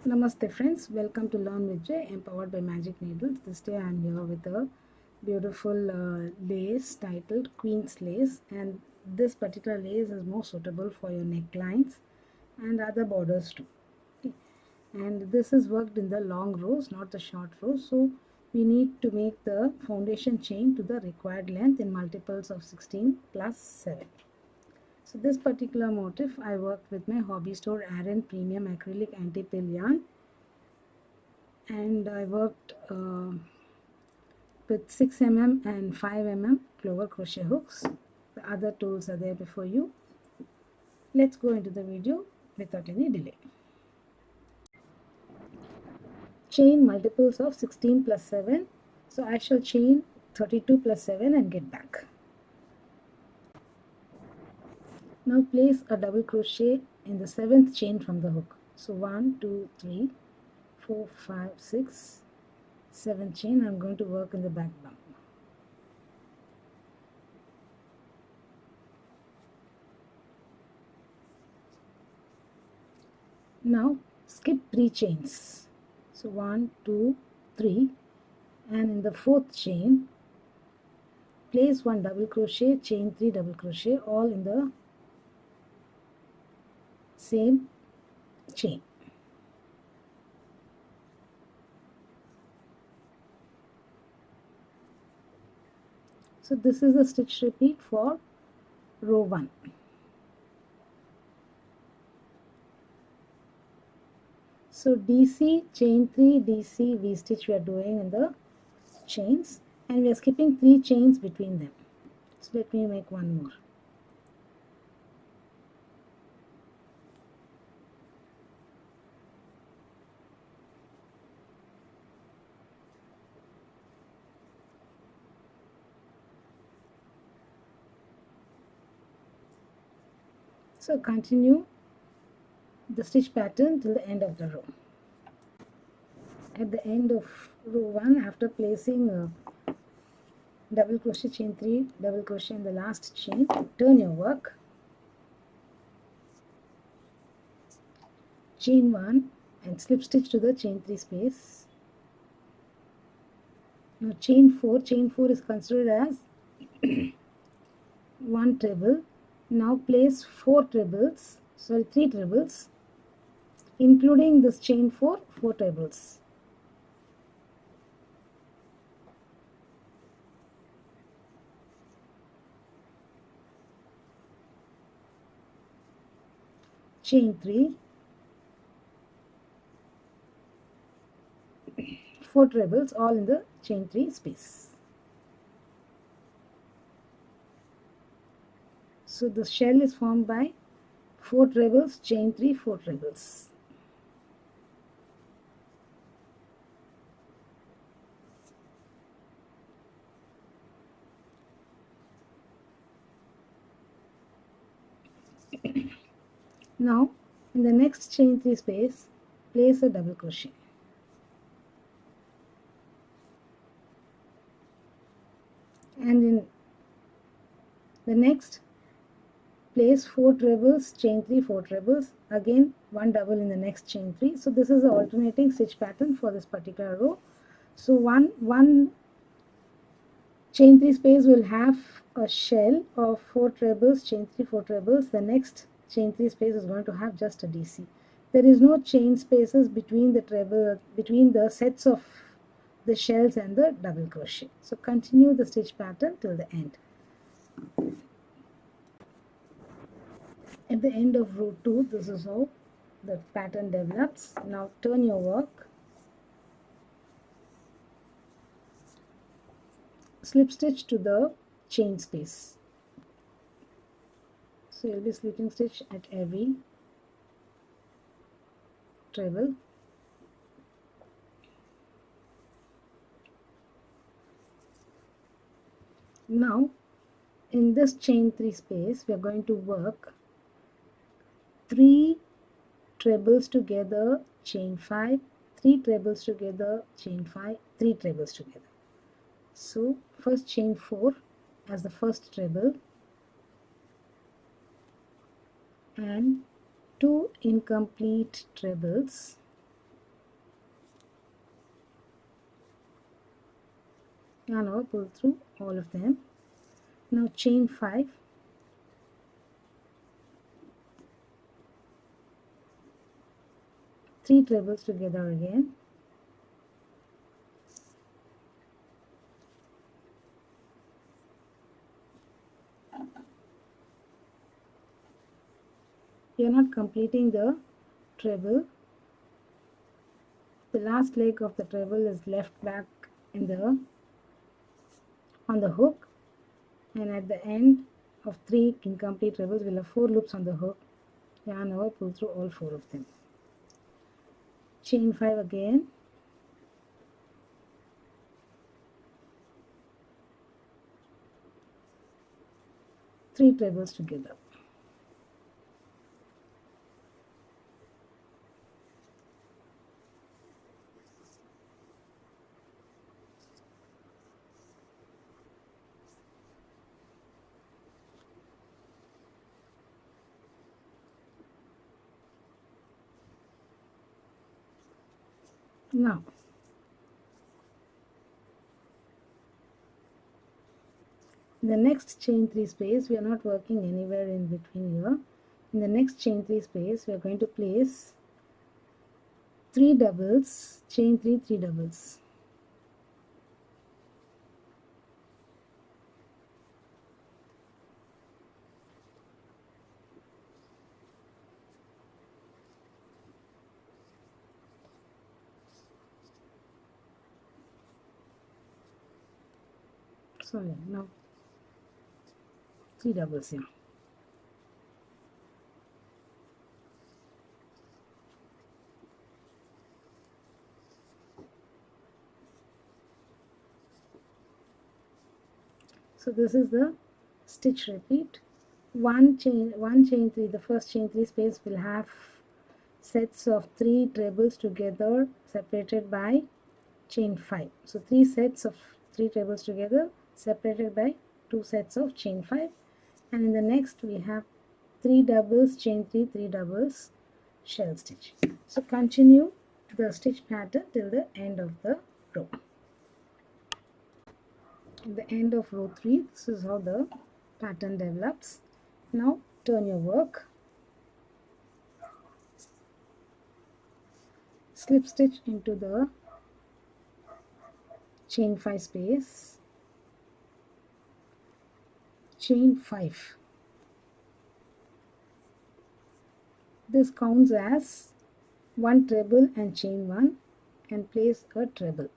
Namaste friends, welcome to Learn with Jay, empowered by Magic Needles. This day I am here with a beautiful lace titled Queen's Lace, and this particular lace is more suitable for your necklines and other borders too. Okay. And this is worked in the long rows, not the short rows, so we need to make the foundation chain to the required length in multiples of 16 plus 7. So this particular motif I worked with my hobby store Aran Premium Acrylic Anti-Pill Yarn, and I worked with 6 mm and 5 mm clover crochet hooks. The other tools are there before you. Let's go into the video without any delay. Chain multiples of 16 plus 7. So I shall chain 32 plus 7 and get back. Now place a double crochet in the 7th chain from the hook. So 1, 2, 3, 4, 5, 6, 7th chain. I'm going to work in the back bump. Now skip 3 chains. So 1, 2, 3, and in the 4th chain place 1 double crochet, chain 3 double crochet, all in the same chain. So this is the stitch repeat for row 1. So DC, chain 3, DC, V stitch we are doing in the chains, and we are skipping 3 chains between them. So let me make one more. So continue the stitch pattern till the end of the row. At the end of row 1, after placing a double crochet, chain 3 double crochet in the last chain, turn your work, chain 1 and slip stitch to the chain 3 space. Now chain 4 is considered as one treble. Now place 3 trebles, including this chain 4 trebles. Chain 3, 4 trebles, all in the chain 3 space. So the shell is formed by 4 trebles, chain 3, 4 trebles. Now in the next chain 3 space, place a double crochet. And in the next, place 4 trebles, chain 3, 4 trebles, again 1 double in the next chain 3. So this is the alternating stitch pattern for this particular row. So one chain 3 space will have a shell of 4 trebles, chain 3, 4 trebles. The next chain 3 space is going to have just a DC. There is no chain spaces between the sets of the shells and the double crochet. So continue the stitch pattern till the end. At the end of row 2, this is how the pattern develops. Now turn your work, slip stitch to the chain space. So you'll be slipping stitch at every treble. Now in this chain 3 space, we are going to work 3 trebles together, chain 5, 3 trebles together, chain 5, 3 trebles together. So first chain 4 as the first treble, and 2 incomplete trebles yarn over, pull through all of them. Now chain 5, three trebles together again, we are not completing the treble. The last leg of the treble is left back in the on the hook, and at the end of 3 incomplete trebles we'll have 4 loops on the hook. Yarn over, pull through all 4 of them. Chain 5 again, three trebles together. Now in the next chain 3 space, we are not working anywhere in between here. In the next chain 3 space, we are going to place 3 doubles, chain 3, 3 doubles. Sorry, no, 3 doubles here. So this is the stitch repeat. One chain 3, the first chain 3 space will have sets of 3 trebles together separated by chain 5. So 3 sets of 3 trebles together separated by 2 sets of chain 5, and in the next we have 3 doubles, chain 3, 3 doubles, shell stitch. So continue the stitch pattern till the end of the row. At the end of row 3, this is how the pattern develops. Now turn your work, slip stitch into the chain 5 space, chain 5. This counts as 1 treble and chain 1, and place a treble.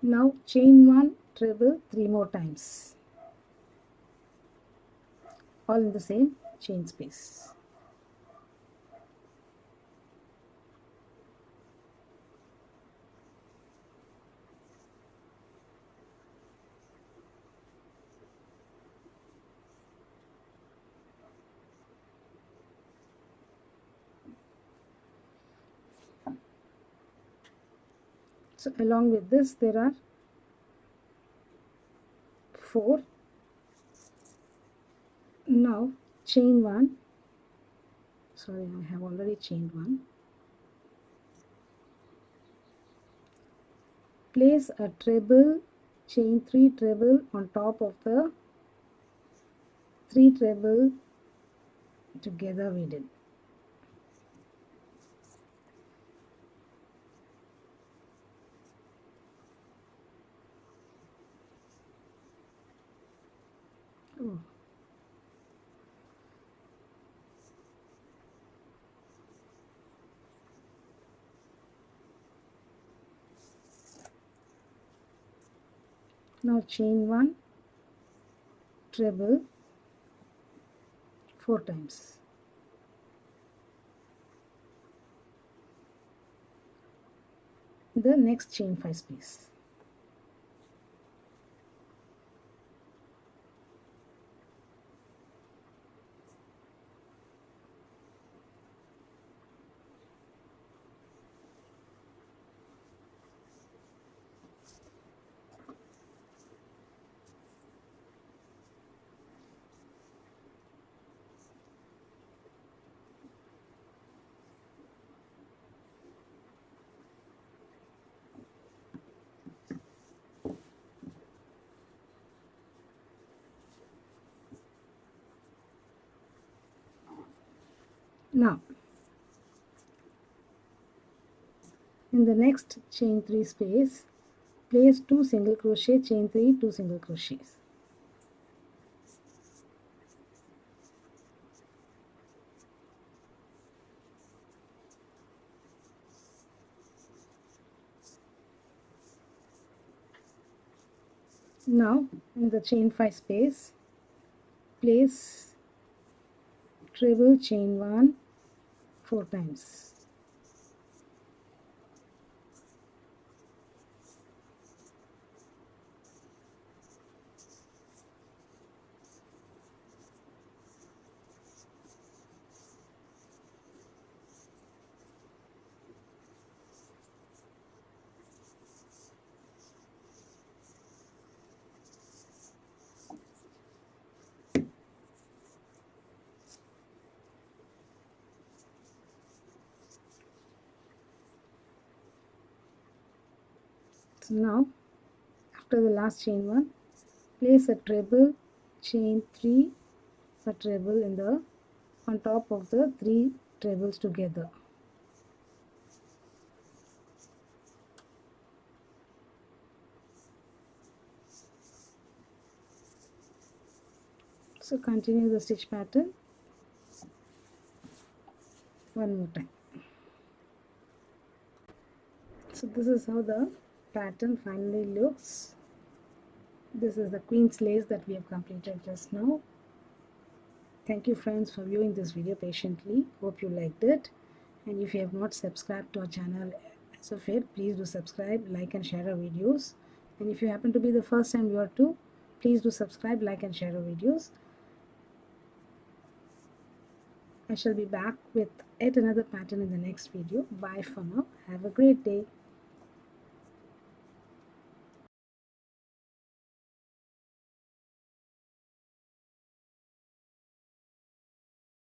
Now chain 1, treble 3 more times, all in the same chain space. So along with this there are 4. Now chain 1, sorry, I have already chained 1. Place a treble, chain 3 treble on top of the 3 treble together we did. Oh. Now chain 1, treble 4 times. The next chain 5 space. Now in the next chain 3 space, place 2 single crochet, chain 3, 2 single crochets. Now in the chain 5 space, place treble chain 1 4 times. So now after the last chain 1, place a treble chain 3, a treble in the on top of the 3 trebles together. So continue the stitch pattern one more time. So this is how the pattern finally looks. This is the queen's lace that we have completed just now. Thank you friends for viewing this video patiently. Hope you liked it. And if you have not subscribed to our channel as of yet, please do subscribe, like and share our videos. And if you happen to be the first time viewer too, please do subscribe, like and share our videos. I shall be back with yet another pattern in the next video. Bye for now. Have a great day.